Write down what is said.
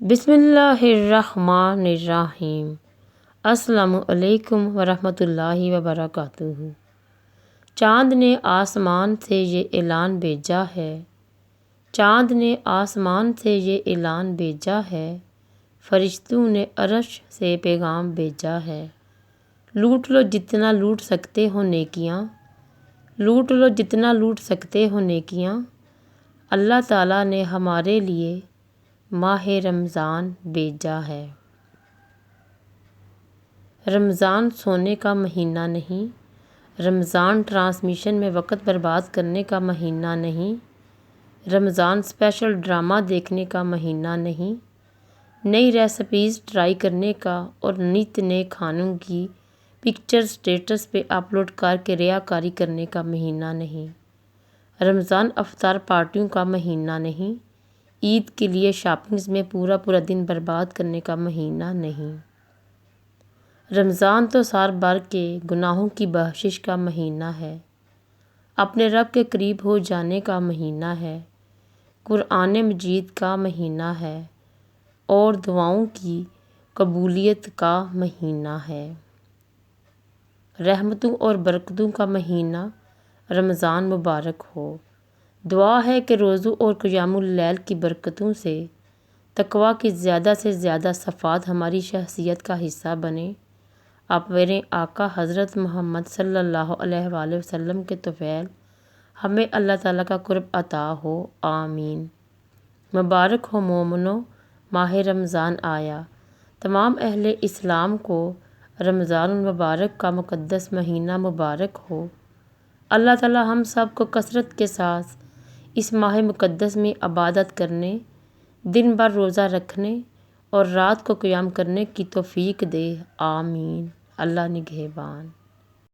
بسم اللہ الرحمن الرحیم۔ السلام علیکم ورحمۃ اللہ وبرکاتہ۔ چاند نے آسمان سے یہ اعلان بھیجا ہے، چاند نے آسمان سے یہ اعلان بھیجا ہے، فرشتوں نے عرش سے پیغام بھیجا ہے۔ لوٹ لو جتنا لوٹ سکتے ہو نیکیاں، لوٹ لو جتنا لوٹ سکتے ہو نیکیاں، اللہ تعالیٰ نے ہمارے لیے ماہ رمضان بھیجا ہے۔ رمضان سونے کا مہینہ نہیں، رمضان ٹرانسمیشن میں وقت برباد کرنے کا مہینہ نہیں، رمضان اسپیشل ڈرامہ دیکھنے کا مہینہ نہیں، نئی ریسیپیز ٹرائی کرنے کا اور نت نئے کھانوں کی پکچر سٹیٹس پہ اپلوڈ کر کے ریاکاری کرنے کا مہینہ نہیں، رمضان افطار پارٹیوں کا مہینہ نہیں، عید کے لیے شاپنگز میں پورا دن برباد کرنے کا مہینہ نہیں۔ رمضان تو سال بھر کے گناہوں کی بخشش کا مہینہ ہے، اپنے رب کے قریب ہو جانے کا مہینہ ہے، قرآن مجید کا مہینہ ہے اور دعاؤں کی قبولیت کا مہینہ ہے۔ رحمتوں اور برکتوں کا مہینہ رمضان مبارک ہو۔ دعا ہے کہ روزوں اور قیام اللیل کی برکتوں سے تقویٰ کی زیادہ سے زیادہ صفات ہماری شخصیت کا حصہ بنے، اپنے آقا حضرت محمد صلی اللہ علیہ وآلہ وسلم کے طفیل ہمیں اللہ تعالیٰ کا قرب عطا ہو، آمین۔ مبارک ہو مومنو، ماہ رمضان آیا۔ تمام اہل اسلام کو رمضان المبارک کا مقدس مہینہ مبارک ہو۔ اللہ تعالیٰ ہم سب کو کثرت کے ساتھ اس ماہ مقدس میں عبادت کرنے، دن بھر روزہ رکھنے اور رات کو قیام کرنے کی توفیق دے، آمین۔ اللہ نگہبان۔